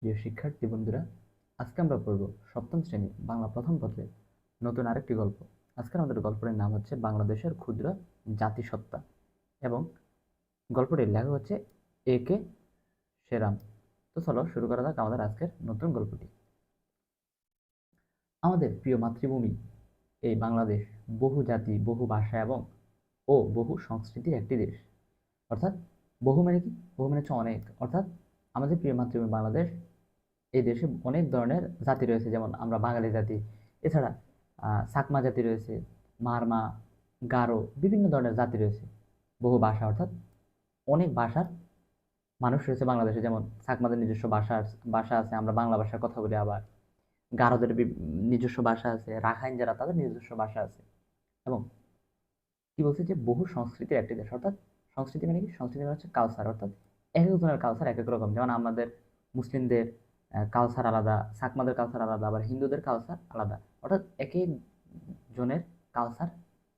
প্রিয় শিক্ষার্থী বন্ধুরা, আজকে আমরা পড়ব সপ্তম শ্রেণী বাংলা প্রথম পত্রের নতুন আরেকটি গল্প। আজকে আমাদের গল্পটির নাম হচ্ছে বাংলাদেশের ক্ষুদ্র জাতিসত্তা এবং গল্পটির লেখক হচ্ছে A.K. শেরাম। তো চলো শুরু করা যাক আমাদের আজকের নতুন গল্পটি। আমাদের প্রিয় মাতৃভূমি এই বাংলাদেশ বহু জাতি, বহু ভাষা এবং বহু সংস্কৃতির একটি দেশ। অর্থাৎ বহু মানে কি? বহু মানে হচ্ছে অনেক। অর্থাৎ আমাদের প্রিয় মাতৃভূমি বাংলাদেশ, এই দেশে অনেক ধরনের জাতি রয়েছে, যেমন আমরা বাঙালি জাতি, এছাড়া চাকমা জাতি রয়েছে, মারমা, গারো, বিভিন্ন ধরনের জাতি রয়েছে। বহু ভাষা অর্থাৎ অনেক ভাষার মানুষ রয়েছে বাংলাদেশে, যেমন চাকমাদের নিজস্ব ভাষা আছে, আমরা বাংলা ভাষায় কথা বলি। আবার গারোদের নিজস্ব ভাষা আছে, রাখাইন যারা তাদের নিজস্ব ভাষা আছে। এবং কি বলছে যে বহু সংস্কৃতির একটি দেশ। অর্থাৎ সংস্কৃতি মানে কি? সংস্কৃতি মানে হচ্ছে কালচার। অর্থাৎ এক একজনের কালচার এক এক রকম। যেমন আমাদের মুসলিমদের কালচার আলাদা, চাকমাদের কালচার আলাদা, আবার হিন্দুদের কালচার আলাদা। অর্থাৎ এক এক জনের কালচার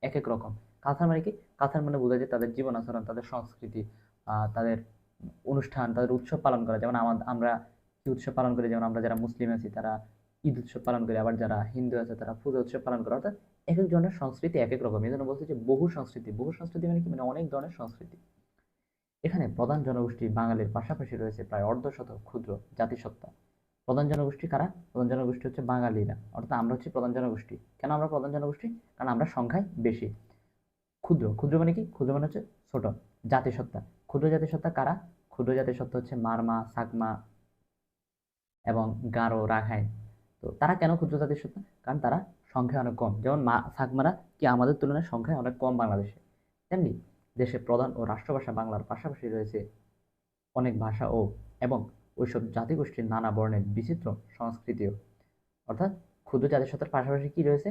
এক এক রকম। কালচার মানে কি? কালচার মানে বোঝা যায় তাদের জীবন আচরণ, তাদের সংস্কৃতি, তাদের অনুষ্ঠান, তাদের উৎসব পালন করা। যেমন আমরা কি উৎসব পালন করি? যেমন আমরা যারা মুসলিম আছি তারা ঈদ উৎসব পালন করি, আবার যারা হিন্দু আছে তারা পূজা উৎসব পালন করে। অর্থাৎ এক এক জনের সংস্কৃতি এক এক রকম। এই জন্য বলছি যে বহু সংস্কৃতি। বহু সংস্কৃতি মানে কি? মানে অনেক ধরনের সংস্কৃতি। এখানে প্রধান জনগোষ্ঠী বাঙালির পাশাপাশি রয়েছে প্রায় অর্ধশত ক্ষুদ্র জাতিসত্তা। প্রধান জনগোষ্ঠী কারা? প্রধান জনগোষ্ঠী হচ্ছে বাঙালিরা। অর্থাৎ আমরা হচ্ছে প্রধান জনগোষ্ঠী। কেন আমরা প্রধান জনগোষ্ঠী? কারণ আমরা সংখ্যায় বেশি। ক্ষুদ্র, ক্ষুদ্র মানে কি? ক্ষুদ্র মানে হচ্ছে ছোট। জাতিসত্তা, ক্ষুদ্র জাতিসত্তা কারা? ক্ষুদ্র জাতিসত্তা হচ্ছে মারমা, চাকমা এবং গারো, রাখাইন। তো তারা কেন ক্ষুদ্র জাতিসত্তা? কারণ তারা সংখ্যায় অনেক কম। যেমন চাকমারা কি আমাদের তুলনায় সংখ্যায় অনেক কম বাংলাদেশে, তেমনি দেশের প্রধান ও রাষ্ট্রভাষা বাংলার পাশাপাশি রয়েছে অনেক ভাষা এবং ওইসব জাতিগোষ্ঠীর নানা বর্ণের বিচিত্র সংস্কৃতিও। অর্থাৎ ক্ষুদ্র জাতিসত্তার পাশাপাশি কি রয়েছে?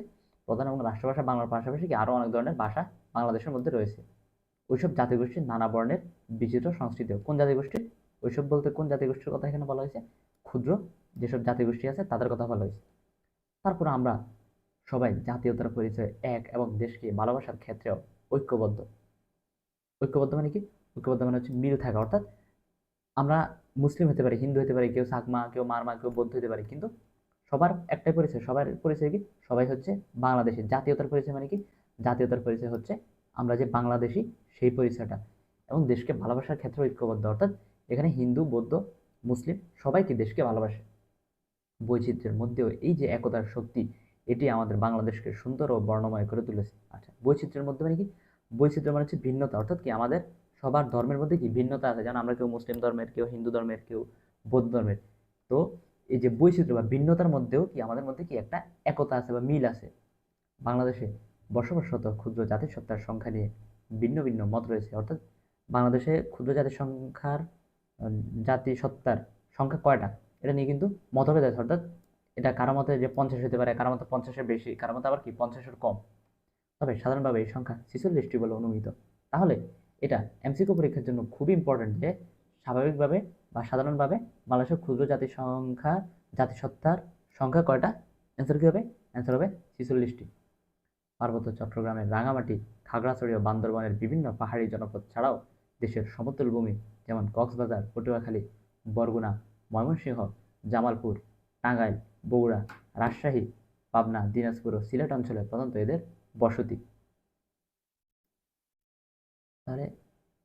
প্রধান এবং রাষ্ট্রভাষা বাংলার পাশাপাশি কি আরো অনেক ধরনের ভাষা বাংলাদেশের মধ্যে রয়েছে। ওইসব জাতিগোষ্ঠীর নানা বর্ণের বিচিত্র সংস্কৃতিও। কোন জাতিগোষ্ঠীর? ওইসব বলতে কোন জাতিগোষ্ঠীর কথা এখানে বলা হয়েছে? ক্ষুদ্র যেসব জাতিগোষ্ঠী আছে তাদের কথা বলা হয়েছে। তারপর আমরা সবাই জাতীয়তার পরিচয় এক এবং দেশকে ভালোবাসার ক্ষেত্রেও ঐক্যবদ্ধ। ঐক্যবদ্ধ মানে কি? ঐক্যবদ্ধ মানে হচ্ছে মিল থাকা। অর্থাৎ আমরা মুসলিম হতে পারি, হিন্দু হতে পারি, কেউ চাকমা, কেউ মারমা, কেউ বৌদ্ধ হতে পারি, কিন্তু সবার একটাই পরিচয়। সবার পরিচয় কি? সবাই হচ্ছে বাংলাদেশি। জাতীয়তার পরিচয় মানে কি? জাতীয়তার পরিচয় হচ্ছে আমরা যে বাংলাদেশি, সেই পরিচয়টা। এবং দেশকে ভালোবাসার ক্ষেত্রে ঐক্যবদ্ধ। অর্থাৎ এখানে হিন্দু, বৌদ্ধ, মুসলিম সবাই কি দেশকে ভালোবাসে। বৈচিত্র্যের মধ্যেও এই যে একতার শক্তি, এটি আমাদের বাংলাদেশকে সুন্দর ও বর্ণময় করে তুলেছে। আচ্ছা, বৈচিত্র্যের মধ্যে মানে কি? বৈচিত্র্য মানে হচ্ছে ভিন্নতা। অর্থাৎ কি আমাদের সবার ধর্মের মধ্যে কি ভিন্নতা আছে। যেমন আমরা কেউ মুসলিম ধর্মের, কেউ হিন্দু ধর্মের, কেউ বৌদ্ধ ধর্মের। তো এই যে বৈচিত্র্য বা ভিন্নতার মধ্যেও কি আমাদের মধ্যে কি একটা একতা আছে বা মিল আছে। বাংলাদেশে বসবাসরত ক্ষুদ্র জাতিসত্তার সংখ্যা নিয়ে ভিন্ন ভিন্ন মত রয়েছে। অর্থাৎ বাংলাদেশে ক্ষুদ্র জাতিসত্তার সংখ্যা কয়টা, এটা নিয়ে কিন্তু মতভেদ আছে। অর্থাৎ এটা কারো মতে যে 50 হতে পারে, কারো মতে 50-এর বেশি, কারো মতে আবার কি 50-এর কম। তবে সাধারণভাবে এই সংখ্যা 46টি বলে অনুমিত। তাহলে এটা এমসিকিউ পরীক্ষার জন্য খুবই ইম্পর্টেন্ট যে স্বাভাবিকভাবে বা সাধারণভাবে বাংলাদেশের ক্ষুদ্র জাতিসত্তার সংখ্যা কয়টা? অ্যান্সার কি হবে? অ্যান্সার হবে 46টি। পার্বত্য চট্টগ্রামের রাঙামাটি, খাগড়াছড়ি ও বান্দরবানের বিভিন্ন পাহাড়ি জনপদ ছাড়াও দেশের সমতল ভূমি যেমন কক্সবাজার, পটুয়াখালী, বরগুনা, ময়মনসিংহ, জামালপুর, টাঙ্গাইল, বগুড়া, রাজশাহী, পাবনা, দিনাজপুর ও সিলেট অঞ্চলে প্রধানত এদের বসতি। তাহলে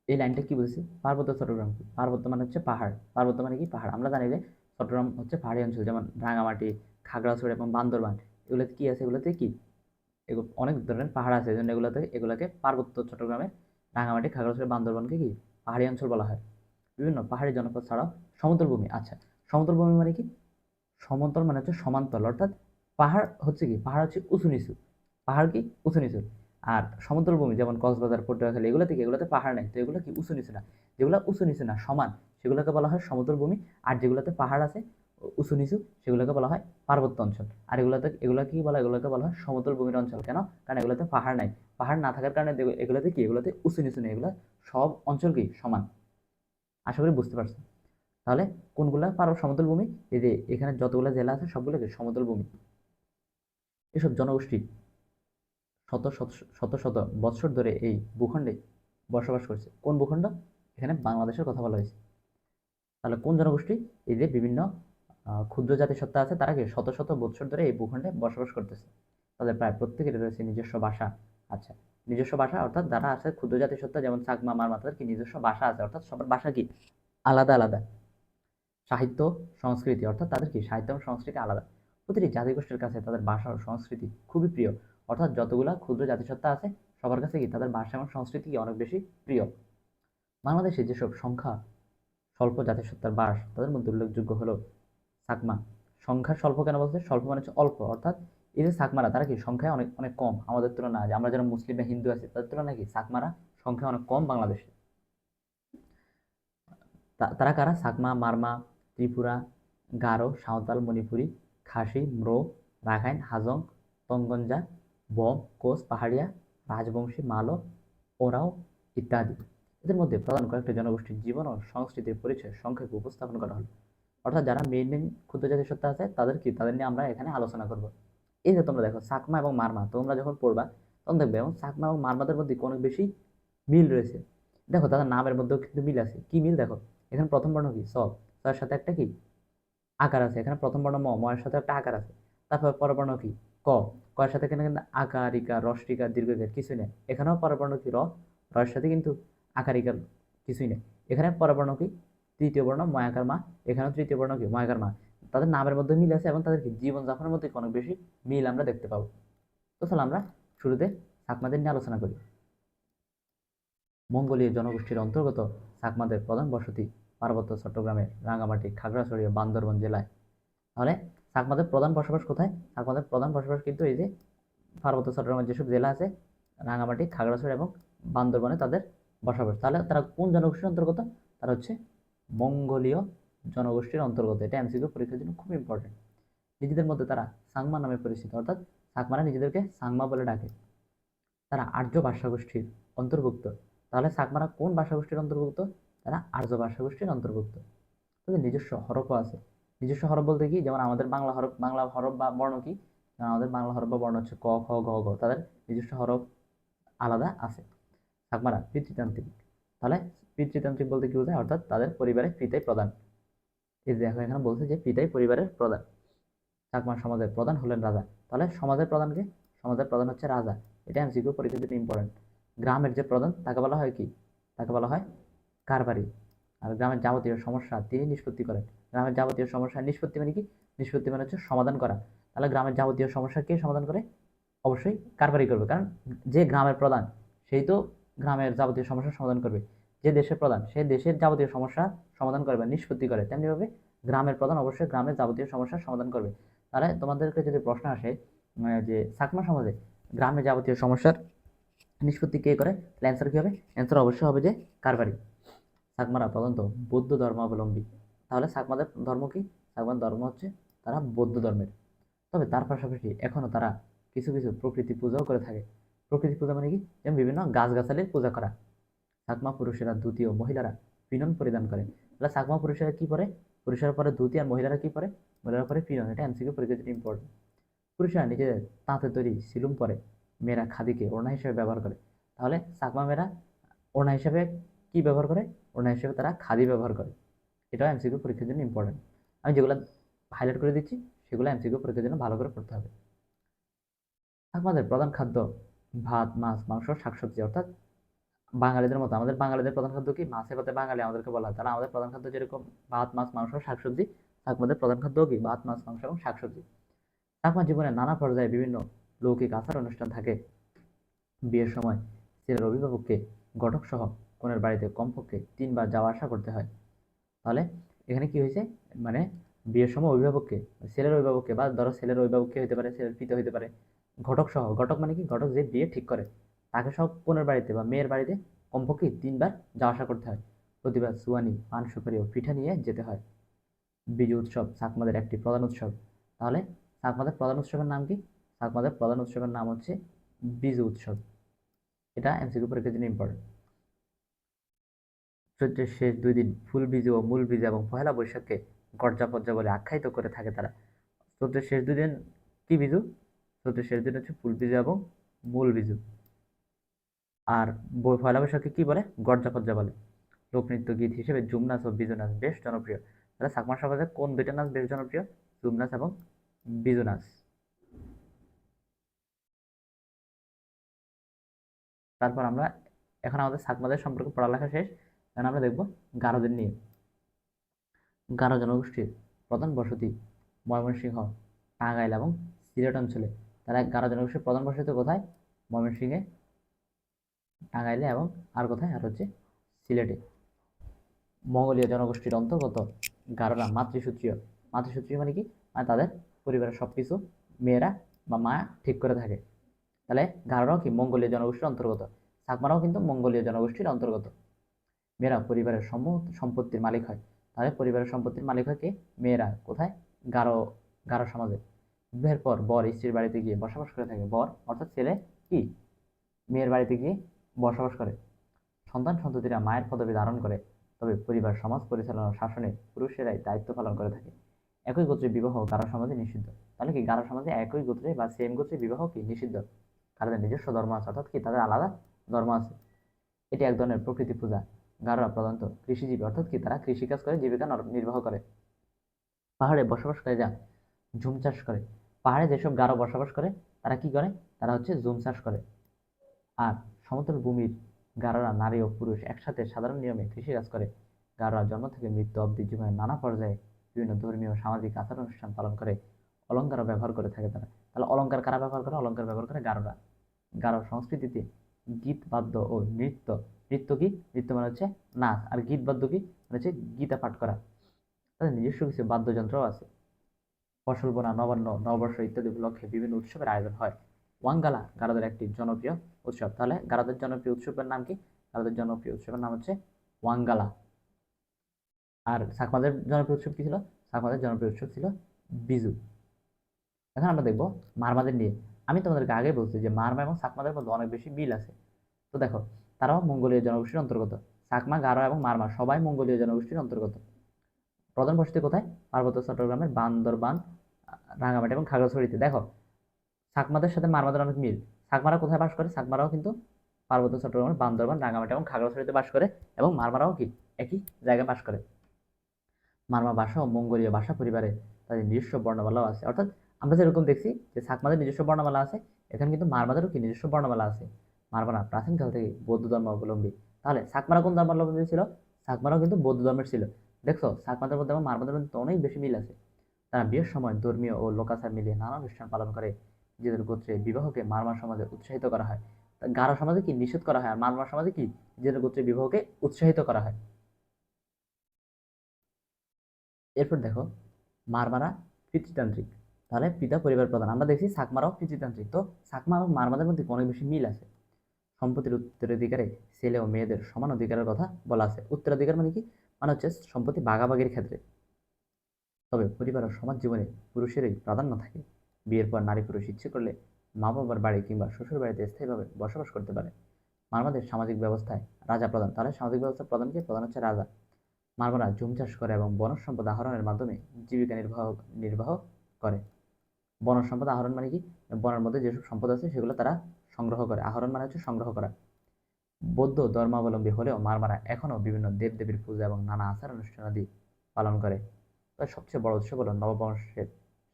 এই লাইনটা কি বলছে? পার্বত্য চট্টগ্রাম কি? পার্বত্য মানে হচ্ছে পাহাড়। পার্বত্য মানে কি? পাহাড়। আমরা জানি যে চট্টগ্রাম হচ্ছে পাহাড়ি অঞ্চল, যেমন রাঙামাটি, খাগড়াছড়ি এবং বান্দরবান, এগুলোতে কি আছে? এগুলোতে কি এগুলো অনেক ধরনের পাহাড় আছে, এই জন্য এগুলাকে পার্বত্য চট্টগ্রামে রাঙামাটি, খাগড়াছড়ি, বান্দরবানকে কি পাহাড়ি অঞ্চল বলা হয়। বিভিন্ন পাহাড়ি জনপদ ছাড়াও সমতল ভূমি। আচ্ছা, সমতল ভূমি মানে কি? সমতল মানে হচ্ছে সমান্তরাল। অর্থাৎ পাহাড় হচ্ছে কি? পাহাড় হচ্ছে উঁচু নিচু। পাহাড় কি? উঁচু নিচু। আর সমতল ভূমি যেমন কক্সবাজার, পটুয়াখালী, এগুলোতে পাহাড় নেই, তো এগুলো কি? উঁচু নিচু না। যেগুলো উঁচু নিচু না, সমান, সেগুলোকে বলা হয় সমতল ভূমি। আর যেগুলোতে পাহাড় আছে, উঁচু নিচু, সেগুলোকে বলা হয় পার্বত্য অঞ্চল। আর এগুলো কি বলা? এগুলোকে বলা হয় সমতল ভূমির অঞ্চল। কেন? কারণ এগুলোতে পাহাড় নাই। পাহাড় না থাকার কারণে এগুলোতে কি? এগুলোতে উঁচু নিচু নেই, এগুলো সব অঞ্চল কি? সমান। আশা করি বুঝতে পারছো। তাহলে কোনগুলা সমতল ভূমি? এই যে এখানে যতগুলো জেলা আছে সবগুলো কি সমতল ভূমি। এসব জনগোষ্ঠী শত শত শত শত বৎসর ধরে এই ভূখণ্ডে বসবাস করছে। কোন ভূখণ্ড? এখানে বাংলাদেশের কথা বলা হয়েছে। তাহলে কোন জনগোষ্ঠী? এই যে বিভিন্ন ক্ষুদ্র জাতিসত্তা আছে, তারা কি শত শত বছর ধরে এই ভূখণ্ডে বসবাস করতেছে। তাদের প্রায় প্রত্যেকের রয়েছে নিজস্ব ভাষা। আচ্ছা, নিজস্ব ভাষা অর্থাৎ যারা আছে ক্ষুদ্র জাতিসত্তা যেমন চাকমা, মারমা, তাদের কি নিজস্ব ভাষা আছে, অর্থাৎ সবার ভাষা কি আলাদা আলাদা। সাহিত্য, সংস্কৃতি অর্থাৎ তাদের কি সাহিত্য এবং সংস্কৃতি আলাদা। প্রতিটি জাতিগোষ্ঠীর কাছে তাদের ভাষা ও সংস্কৃতি খুবই প্রিয়, অর্থাৎ যতগুলা ক্ষুদ্র জাতিসত্তা আছে সবার কাছে কি তাদের ভাষা এবং সংস্কৃতি কি অনেক বেশি প্রিয়। বাংলাদেশে যেসব সংখ্যা স্বল্প জাতিসত্তার বাস, তাদের মধ্যে উল্লেখযোগ্য হলো চাকমা। সংখ্যা স্বল্প কেন বলছে? স্বল্প মানে হচ্ছে অল্প, অর্থাৎ এই যে চাকমারা তারা কি সংখ্যায় অনেক অনেক কম আমাদের তুলনায়। আমরা যারা মুসলিম বা হিন্দু আছি তাদের তুলনায় কি চাকমারা সংখ্যা অনেক কম বাংলাদেশে। তারা কারা? চাকমা, মারমা, ত্রিপুরা, গারো, সাঁওতাল, মণিপুরী, খাসি, ম্রো, রাখাইন, হাজং, তঞ্চঙ্গ্যা, বম, কোচ, পাহাড়িয়া, রাজবংশী, মালো, ওরাও ইত্যাদি। এদের মধ্যে প্রধান কয়েকটি জনগোষ্ঠীর জীবন ও সংস্কৃতির পরিচয় সংক্ষেপে উপস্থাপন করা হলো। অর্থাৎ যারা মেইন ক্ষুদ্র জাতিসত্তা আছে তাদের নিয়ে আমরা এখানে আলোচনা করব। এই যে তোমরা দেখো চাকমা এবং মারমা, তোমরা যখন পড়বা তখন দেখবে এবং চাকমা এবং মারমাদের মধ্যে অনেক বেশি মিল রয়েছে। দেখো তাদের নামের মধ্যেও কিন্তু মিল আছে। কি মিল দেখো, এখানে প্রথম বর্ণ কি স, এর সাথে একটা কি আকার আছে। এখানে প্রথম বর্ণ ম, এর সাথে একটা আকার আছে। তারপর পরের বর্ণ কি ক, এর সাথে এখানে কিন্তু আকার ইকার রস্টিকার দীর্ঘিকার কিছুই নেই। এখানেও পরের বর্ণ কি র, এর সাথে কিন্তু আকার ইকার কিছুই নেই। এখানে পরের বর্ণ কি তৃতীয় বর্ণ ময়াকার মা, এখানেও তৃতীয় বর্ণ কি ময়াকার মা। তাদের নামের মধ্যে মিল আছে এবং তাদের কি জীবনযাপনের মধ্যে অনেক বেশি মিল আমরা দেখতে পাবো। তো চলো আমরা শুরুতে চাকমাদের নিয়ে আলোচনা করি। মঙ্গোলীয় জনগোষ্ঠীর অন্তর্গত চাকমাদের প্রধান বসতি পার্বত্য চট্টগ্রামের রাঙ্গামাটি, খাগড়াছড়ি ও বান্দরবান জেলায়। তাহলে চাকমাদের প্রধান বসবাস কোথায়? চাকমাদের প্রধান বসবাস কিন্তু এই যে পার্বত্য চট্টগ্রামের যেসব জেলা আছে রাঙ্গামাটি, খাগড়াছড়ি এবং বান্দরবানে তাদের বসবাস। তাহলে তারা কোন জনগোষ্ঠীর অন্তর্গত? তারা হচ্ছে মঙ্গোলীয় জনগোষ্ঠীর অন্তর্গত। এটা এমসিকিউ পরীক্ষার জন্য খুব ইম্পর্টেন্ট। নিজেদের মধ্যে তারা সাংমা নামে পরিচিত, অর্থাৎ চাকমারা নিজেদেরকে সাংমা বলে ডাকে। তারা আর্য ভাষাগোষ্ঠীর অন্তর্ভুক্ত। তাহলে চাকমারা কোন ভাষাগোষ্ঠীর অন্তর্ভুক্ত? তারা আর্য ভাষাগোষ্ঠীর অন্তর্ভুক্ত। তাদের নিজস্ব হরফও আছে। নিজস্ব হরফ বলতে কি, যেমন আমাদের বাংলা হরফ বা বর্ণ কি, আমাদের বাংলা হরফ বা বর্ণ হচ্ছে ক, খ, গ, ঘ। তাদের নিজস্ব হরফ আলাদা আছে। চাকমারা পিতৃতান্ত্রিক। তাহলে পিতৃতান্ত্রিক বলতে কি বোঝায়? অর্থাৎ তাদের পরিবারে পিতাই প্রধান। এই যে দেখো এখানে বলছে যে পিতাই পরিবারের প্রধান। চাকমা সমাজের প্রধান হলেন রাজা। তাহলে সমাজের প্রধানকে, সমাজের প্রধান হচ্ছে রাজা। এটা এমসিকিউ পরীক্ষার জন্য ইম্পর্টেন্ট। গ্রামের যে প্রধান তাকে বলা হয় কি? তাকে বলা হয় কারবারি। আর গ্রামের যাবতীয় সমস্যা তিনি নিষ্পত্তি করেন। গ্রামের যাবতীয় সমস্যা নিষ্পত্তি মানে কি? নিষ্পত্তি মানে হচ্ছে সমাধান করা। তাহলে গ্রামের যাবতীয় সমস্যা কে সমাধান করে? অবশ্যই কারবারি করবে, কারণ যে গ্রামের প্রধান সেই তো গ্রামের যাবতীয় সমস্যার সমাধান করবে। যে দেশের প্রধান সে দেশের যাবতীয় সমস্যা সমাধান করবে, নিষ্পত্তি করে। তেমনিভাবে গ্রামের প্রধান অবশ্যই গ্রামের যাবতীয় সমস্যার সমাধান করবে। তাহলে তোমাদেরকে যদি প্রশ্ন আসে যে চাকমা সমাজে গ্রামের যাবতীয় সমস্যার নিষ্পত্তি কে করে, তাহলে অ্যান্সার কি হবে? অ্যান্সার অবশ্যই হবে যে কারবারি। চাকমারা প্রধানত বৌদ্ধ ধর্মাবলম্বী। তাহলে চাকমাদের ধর্ম কি? চাকমাদের ধর্ম হচ্ছে তারা বৌদ্ধ ধর্মের। তবে তার পাশাপাশি এখনো তারা কিছু কিছু প্রকৃতি পূজাও করে থাকে। প্রকৃতি পূজা মানে কি? যেমন বিভিন্ন গাছগাছালির পূজা করা। চাকমা পুরুষেরা ধুতি ও মহিলারা পিনন পরিধান করে। তাহলে চাকমা পুরুষেরা কি পরে? পুরুষেরা পরে ধুতি আর মহিলারা কি পরে? মহিলারা পরে পিনন। এটা এমসিকিউ পরীক্ষার জন্য ইম্পর্টেন্ট। পুরুষেরা নিজেদের তাঁতে তৈরি সিলুম পরে, মেয়েরা খাদিকে ওড়না হিসেবে ব্যবহার করে। তাহলে চাকমা মেয়েরা ওড়না হিসেবে কি ব্যবহার করে? ওড়না হিসেবে তারা খাদি ব্যবহার করে। এটাও এমসিকিউ পরীক্ষার জন্য ইম্পর্টেন্ট। আমি যেগুলো হাইলাইট করে দিচ্ছি সেগুলো এমসিকিউ পরীক্ষার জন্য ভালো করে পড়তে হবে। আমাদের প্রধান খাদ্য ভাত, মাছ, মাংস, শাকসবজি। অর্থাৎ বাঙালিদের মতো আমাদের বাঙালিদের প্রধান খাদ্য কি? মাছে ভাতে বাঙালি আমাদেরকে বলা হয়। তাহলে আমাদের প্রধান খাদ্য যেরকম ভাত, মাছ, মাংস, শাকসবজি, আমাদের প্রধান খাদ্য কি? ভাত, মাছ, মাংস এবং শাকসবজি। চাকমা জীবনের নানা পর্যায়ে বিভিন্ন লৌকিক আচার অনুষ্ঠান থাকে। বিয়ের সময় ছেলের অভিভাবককে ঘটক সহ কনের বাড়িতে কমপক্ষে 3 বার যাওয়া আসা করতে হয়। তাহলে এখানে কি হয়েছে, মানে বিয়ের সময় অভিভাবককে, ছেলের অভিভাবককে, বা ধরো ছেলের অভিভাবককে হতে পারে, ছেলের পিতা হতে পারে, ঘটক সহ, ঘটক মানে কি? ঘটক যে বিয়ে ঠিক করে তাকে সব কনের বাড়িতে বা মেয়ের বাড়িতে কমপক্ষে 3 বার যাওয়া আসা করতে হয়। প্রতিবার সুয়ানি, পান সুপারি ও পিঠা নিয়ে যেতে হয়। বিজু উৎসব চাকমাদের একটি প্রধান উৎসব। তাহলে চাকমাদের প্রধান উৎসবের নাম কি? চাকমাদের প্রধান উৎসবের নাম হচ্ছে বিজু উৎসব। এটা এমসিকিউ পরীক্ষার জন্য ইম্পর্টেন্ট। চৈত্রের শেষ 2 দিন ফুল বিজু ও মূল বিজু এবং পহেলা বৈশাখকে গরজাপজ্জা বলে আখ্যায়িত করে থাকে তারা। চৈত্রের শেষ 2 দিন কি বিজু? চৈত্রের শেষ দিন হচ্ছে ফুল বিজু এবং মূল বিজু। আর পয়লা বৈশাখকে কি বলে? গরজাপজ্জা বলে। লোকনৃত্য গীত হিসেবে ঝুম নাচ ও বিজু নাচ বেশ জনপ্রিয়। তাহলে চাকমা সমাজে কোন দুইটা নাচ বেশি জনপ্রিয়? ঝুম নাচ এবং বিজু নাচ। তারপর আমরা এখন আমাদের চাকমাদের সম্পর্কে পড়ালেখা শেষ। এখন আমরা দেখব গারোদের নিয়ে। গারো জনগোষ্ঠীর প্রধান বসতি ময়মনসিংহ, টাঙ্গাইল এবং সিলেট অঞ্চলে। তারা গারো জনগোষ্ঠীর প্রধান বসতি কোথায়? ময়মনসিংহে, টাঙ্গাইলে এবং আর কোথায়? আর হচ্ছে সিলেটে। মঙ্গোলীয় জনগোষ্ঠীর অন্তর্গত গারোরা মাতৃসূত্রীয়। মাতৃসূত্রীয় মানে কি? মানে তাদের পরিবারের সবকিছু মেয়েরা বা মা ঠিক করে থাকে। তাহলে গারোরাও কি মঙ্গোলীয় জনগোষ্ঠীর অন্তর্গত। চাকমারাও কিন্তু মঙ্গোলীয় জনগোষ্ঠীর অন্তর্গত। মেয়েরা পরিবারের সম্পত্তির মালিক হয়। তাহলে পরিবারের সম্পত্তির মালিক হয় কে? মেয়েরা। কোথায়? গারো গারো সমাজে। বিয়ের পর বর স্ত্রীর বাড়িতে গিয়ে বসবাস করে থাকে। বর অর্থাৎ ছেলে কি মেয়ের বাড়িতে গিয়ে বসবাস করে। সন্তান সন্ততিরা মায়ের পদবি ধারণ করে, তবে পরিবার সমাজ পরিচালনার শাসনে পুরুষেরাই দায়িত্ব পালন করে থাকে। একই গোত্রে বিবাহ গারো সমাজে নিষিদ্ধ। তাহলে কি গারো সমাজে একই গোত্রে বা সেম গোত্রে বিবাহ কি নিষিদ্ধ? তাদের নিজস্ব ধর্ম আছে, অর্থাৎ কি তাদের আলাদা ধর্ম আছে। এটি এক ধরনের প্রকৃতি পূজা। গারোরা প্রধানত কৃষিজীবী, অর্থাৎ কি তারা কৃষিকাজ করে জীবিকা নির্বাহ করে। পাহাড়ে বসবাসকারীরা ঝুম চাষ করে। পাহাড়ে যেসব গারো বসবাস করে তারা কি করে? তারা হচ্ছে ঝুম চাষ করে। আর সমতল ভূমির গারোরা নারী ও পুরুষ একসাথে সাধারণ নিয়মে কৃষিকাজ করে। গারোরা জন্ম থেকে মৃত্যু অবধি জীবনের নানা পর্যায়ে বিভিন্ন ধর্মীয় ও সামাজিক আচার অনুষ্ঠান পালন করে। অলঙ্কারও ব্যবহার করে থাকে তারা। তাহলে অলঙ্কার কারা ব্যবহার করে? অলঙ্কার ব্যবহার করে গারোরা। গারো সংস্কৃতিতে গীত বাদ্য ও নৃত্য। নৃত্য কি? নৃত্য মানে হচ্ছে নাচ। আর গীত বাদ্য কি? মানে হচ্ছে গীতা পাঠ করা। তাদের নিজস্ব কিছু বাদ্যযন্ত্রও আছে। ফসল বোনা, নবান্ন, নববর্ষ ইত্যাদি উপলক্ষে বিভিন্ন উৎসবের আয়োজন হয়। ওয়াঙ্গালা গারোদের একটি জনপ্রিয় উৎসব। তাহলে গারোদের জনপ্রিয় উৎসবের নাম কি? গারোদের জনপ্রিয় উৎসবের নাম হচ্ছে ওয়াঙ্গালা। আর চাকমাদের জনপ্রিয় উৎসব কি ছিল? চাকমাদের জনপ্রিয় উৎসব ছিল বিজু। এখন আমরা দেখবো মারমাদের নিয়ে। আমি তোমাদেরকে আগে বলছি যে মারমা এবং চাকমাদের মধ্যে অনেক বেশি মিল আছে। তো দেখো, তারাও মঙ্গোলীয় জনগোষ্ঠীর অন্তর্গত। চাকমা, গারো এবং মারমা সবাই মঙ্গোলীয় জনগোষ্ঠীর অন্তর্গত। প্রধান বসতি কোথায়? পার্বত্য চট্টগ্রামের বান্দরবান, রাঙামাটি এবং খাগড়াছড়িতে। দেখো, চাকমাদের সাথে মারমাদের অনেক মিল। চাকমারা কোথায় বাস করে? চাকমারাও কিন্তু পার্বত্য চট্টগ্রামের বান্দরবান, রাঙামাটি এবং খাগড়াছড়িতে বাস করে। এবং মারমারাও কি একই জায়গায় বাস করে। মারমা ভাষা ও মঙ্গোলীয় ভাষা পরিবারে তাদের নিজস্ব বর্ণমালাও আছে। অর্থাৎ আমরা যেরকম দেখছি যে চাকমাদের নিজস্ব বর্ণমালা আছে, এখানে কিন্তু মারমাদেরও কি নিজস্ব বর্ণমালা আছে। মারমারা প্রাচীনকাল থেকে বৌদ্ধ ধর্ম অবলম্বী। তাহলে চাকমারা কোন ধর্মাবলম্বী ছিল? চাকমারাও কিন্তু বৌদ্ধ ধর্মের ছিল। দেখছো, চাকমাদের মধ্যে এবং মারমাদের মধ্যে অনেক বেশি মিল আছে। তারা বিয়ের সময় ধর্মীয় ও লোকাচার মিলিয়ে নানা অনুষ্ঠান পালন করে। নিজেদের গোত্রে বিবাহকে মারমা সমাজে উৎসাহিত করা হয়। গারো সমাজে কি নিষেধ করা হয়, আর মারমা সমাজে কি নিজেদের গোত্রে বিবাহকে উৎসাহিত করা হয়। এরপর দেখো, মারমারা পিতৃতান্ত্রিক। তাহলে পিতা পরিবার প্রধান। আমরা দেখছি চাকমারাও পিতৃতান্ত্রিক। তো চাকমা এবং মারমাদের মধ্যে অনেক বেশি মিল আছে। সম্পত্তির উত্তরাধিকারে ছেলে ও মেয়েদের সমান অধিকারের কথা বলা আছে। উত্তরাধিকার মানে কি? মানে হচ্ছে সম্পত্তি ভাগাভাগির ক্ষেত্রে। তবে পরিবার ও সমাজ জীবনে পুরুষেরই প্রাধান্য থাকে। বিয়ের পর নারী পুরুষ ইচ্ছে করলে মা বাবার বাড়ি কিংবা শ্বশুর বাড়িতে স্থায়ীভাবে বসবাস করতে পারে। মারমাদের সামাজিক ব্যবস্থায় রাজা প্রধান। তাহলে সামাজিক ব্যবস্থা প্রধান কি? প্রধান হচ্ছে রাজা। মারমারা জুম চাষ করে এবং বনজ সম্পদ আহরণের মাধ্যমে জীবিকা নির্বাহ করে। বনজ সম্পদ আহরণ মানে কি? বনের মধ্যে যেসব সম্পদ আছে সেগুলো তারা সংগ্রহ করে। আহরণ মানে হচ্ছে সংগ্রহ করা। বৌদ্ধ ধর্মাবলম্বী হলেও মারমারা এখনও বিভিন্ন দেবদেবীর পূজা এবং নানা আচার অনুষ্ঠানাদি পালন করে। তার সবচেয়ে বড় উৎসব হলো নববর্ষের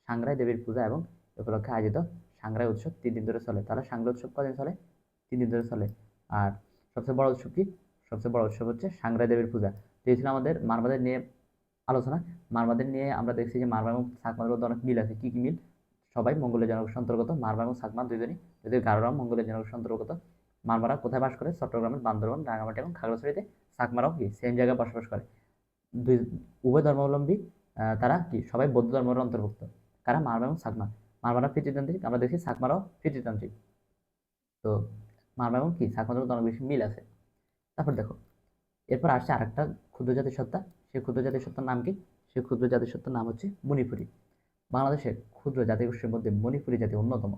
সাংগ্রাই দেবীর পূজা এবং এ উপলক্ষে আয়োজিত সাংগ্রাই উৎসব 3 দিন ধরে চলে। তাহলে সাংগ্রাই উৎসব কদিন চলে? 3 দিন ধরে চলে। আর সবচেয়ে বড় উৎসব কি? সবচেয়ে বড় উৎসব হচ্ছে সাংগ্রাই দেবীর পূজা। তো এই ছিল আমাদের মারমাদের নিয়ে আলোচনা। মারমাদের নিয়ে আমরা দেখছি যে মারমা এবং চাকমাদের মধ্যে অনেক মিল আছে। কি কি মিল? সবাই মঙ্গোলীয় জনগোষ্ঠীর অন্তর্গত। মারমা এবং চাকমা দুজনই, যদিও গারোরাও মঙ্গোলীয় জনগোষ্ঠীর অন্তর্গত। মারমারা কোথায় বাস করে? চট্টগ্রামের বান্দরবান, রাঙামাটি এবং খাগড়াছড়িতে। চাকমারাও কি সেম জায়গায় বসবাস করে। দুই উভয় ধর্মাবলম্বী। তারা কি সবাই বৌদ্ধ ধর্মের অন্তর্ভুক্ত। কারা? মারমা এবং চাকমা। মারমারা পিতৃতান্ত্রিক, আমরা দেখি চাকমারাও পিতৃতান্ত্রিক। তো মারমা এবং কি চাকমাদের মধ্যে অনেক বেশি মিল আছে। তারপর দেখো, এরপর আসছে আরেকটা ক্ষুদ্র জাতিসত্তা। সেই ক্ষুদ্র জাতিসত্তার নাম কি? সেই ক্ষুদ্র জাতিসত্তার নাম হচ্ছে মণিপুরী। বাংলাদেশের ক্ষুদ্র জাতিগোষ্ঠীর মধ্যে মণিপুরী জাতি অন্যতম।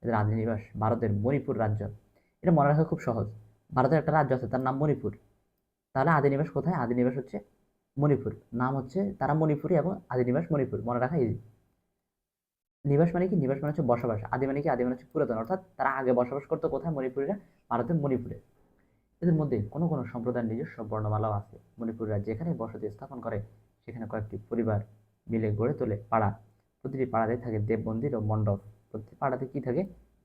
এদের আদি নিবাস ভারতের মণিপুর রাজ্য। এটা মনে রাখা খুব সহজ। ভারতের একটা রাজ্য আছে, তার নাম মণিপুর। তাহলে আদি নিবাস কোথায়? আদি নিবাস হচ্ছে মণিপুর। নাম হচ্ছে তারা মণিপুরী এবং আদি নিবাস মণিপুর। মনে রাখা ইজি। নিবাস মানে কি? নিবাস মানে হচ্ছে বসবাস। আদি মানে কি? আদি মানে হচ্ছে পুরাতন। অর্থাৎ তারা আগে বসবাস করতো কোথায়? মণিপুরীরা ভারতের মণিপুরে। এদের মধ্যে কোনো কোনো সম্প্রদায়ের নিজস্ব বর্ণমালাও আছে। মণিপুরীরা যেখানে বসতি স্থাপন করে সেখানে কয়েকটি পরিবার মিলে গড়ে তোলে পাড়া। প্রতিটি পাড়াতে থাকে দেব মন্দির ও মণ্ডপ। প্রতিটি পাড়াতে কি থাকে?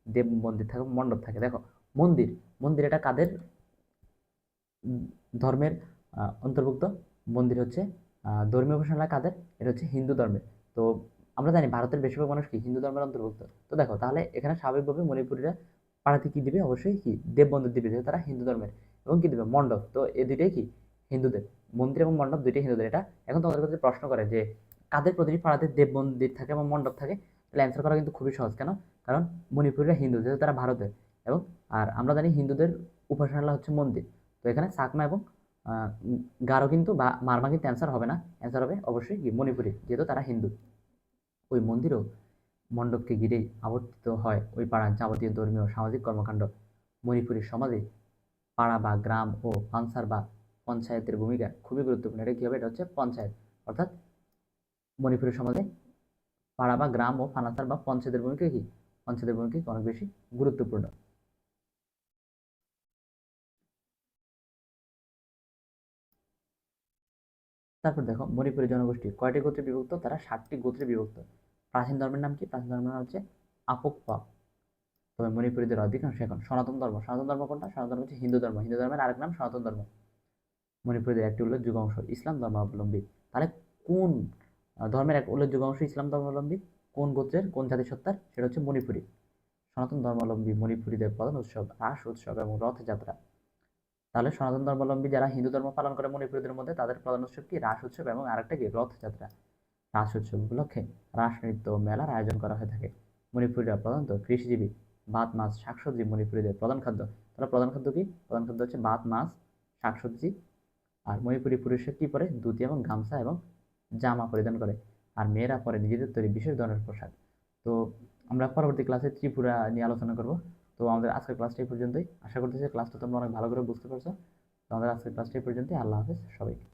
দেব মন্দির থাকে, মণ্ডপ থাকে। দেখো, মন্দির, মন্দির এটা কাদের ধর্মের অন্তর্ভুক্ত? মন্দির হচ্ছে ধর্মীয় উপাসনালয় কাদের? এটা হচ্ছে হিন্দু ধর্মের। তো আমরা জানি ভারতের বেশিরভাগ মানুষ কি হিন্দু ধর্মের অন্তর্ভুক্ত। তো দেখো, তাহলে এখানে স্বাভাবিকভাবে মণিপুরীরা পাড়াতে কি দিবে? অবশ্যই কি দেব মন্দির দিবে, যেহেতু তারা হিন্দু ধর্মের। এবং কি দিবে? মণ্ডপ। তো এই দুইটাই কি হিন্দুদের। মন্দির এবং মণ্ডপ দুইটাই হিন্দুদের। এটা এখন তোমাদের কাছে প্রশ্ন করে যে কাদের প্রতিটি পাড়াতে দেব মন্দির থাকে এবং মণ্ডপ থাকে, তাহলে অ্যান্সার করা কিন্তু খুবই সহজ। কেন? কারণ মণিপুরীরা হিন্দু, যেহেতু তারা ভারতের। এবং আমরা জানি হিন্দুদের উপাসনালয় হচ্ছে মন্দির। তো এখানে চাকমা এবং গারো কিন্তু বা মারমা কিন্তু অ্যান্সার হবে না। অ্যান্সার হবে অবশ্যই কি মণিপুরি, যেহেতু তারা হিন্দু। ওই মন্দিরও মণ্ডপকে ঘিরেই আবর্তিত হয় ওই পাড়ার যাবতীয় ধর্মীয় সামাজিক কর্মকাণ্ড। মণিপুরী সমাজে পাড়া বা গ্রাম ও পানসার বা পঞ্চায়েতের ভূমিকা খুবই গুরুত্বপূর্ণ। এটা কি হবে? এটা হচ্ছে পঞ্চায়েত। অর্থাৎ মণিপুরী সমাজে পাড়া বা গ্রাম ও পানাসার বা পঞ্চায়েতের ভূমিকা কি? পঞ্চায়েতের ভূমিকা অনেক বেশি গুরুত্বপূর্ণ। তারপর দেখো, মণিপুরী জনগোষ্ঠী কয়টি গোত্রে বিভক্ত? তারা 7টি গোত্রে বিভক্ত। প্রাচীন ধর্মের নাম কি? প্রাচীন ধর্মের নাম হচ্ছে আপোক্পা। তবে মণিপুরীদের অধিকাংশ এখন সনাতন ধর্ম। সনাতন ধর্ম কোনটা? সনাতন ধর্ম হচ্ছে হিন্দু ধর্ম। হিন্দু ধর্মের আরেক নাম সনাতন ধর্ম। মণিপুরীদের একটি উল্লেখযোগ্য অংশ ইসলাম ধর্মাবলম্বী। তাহলে কোন ধর্মের এক উল্লেখযোগ্য অংশ ইসলাম ধর্মাবলম্বী? কোন গোত্রের, কোন জাতিসত্তার? সেটা হচ্ছে মণিপুরী। সনাতন ধর্মাবলম্বী মণিপুরীদের প্রধান উৎসব রাস উৎসব এবং রথযাত্রা। তাহলে সনাতন ধর্মাবলম্বী যারা হিন্দু ধর্ম পালন করে মণিপুরীদের মধ্যে, তাদের প্রধান উৎসব কি? রাস উৎসব এবং আরেকটা কি? রথযাত্রা। রাস উৎসব উপলক্ষে রাস নৃত্য ও মেলার আয়োজন করা হয়ে থাকে। মণিপুরীরা প্রধানত কৃষিজীবী। ভাত, মাছ, শাকসবজি মণিপুরীদের প্রধান খাদ্য। তাহলে প্রধান খাদ্য কি? প্রধান খাদ্য হচ্ছে ভাত, মাছ, শাকসবজি। আর মণিপুরী পুরুষরা কি পরে? ধুতি এবং গামছা এবং জামা পরিধান করে। আর মেয়েরা পরে নিজেদের তৈরি বিশেষ ধরনের পোশাক। তো আমরা পরবর্তী ক্লাসে ত্রিপুরা নিয়ে আলোচনা করব। তো আমাদের আজকের ক্লাসটা এই পর্যন্তই। আশা করতেছি ক্লাসটা তোমরা অনেক ভালো করে বুঝতে পারছো। তো আমাদের আজকের ক্লাসটা এই পর্যন্তই। আল্লাহ হাফেজ সবাইকে।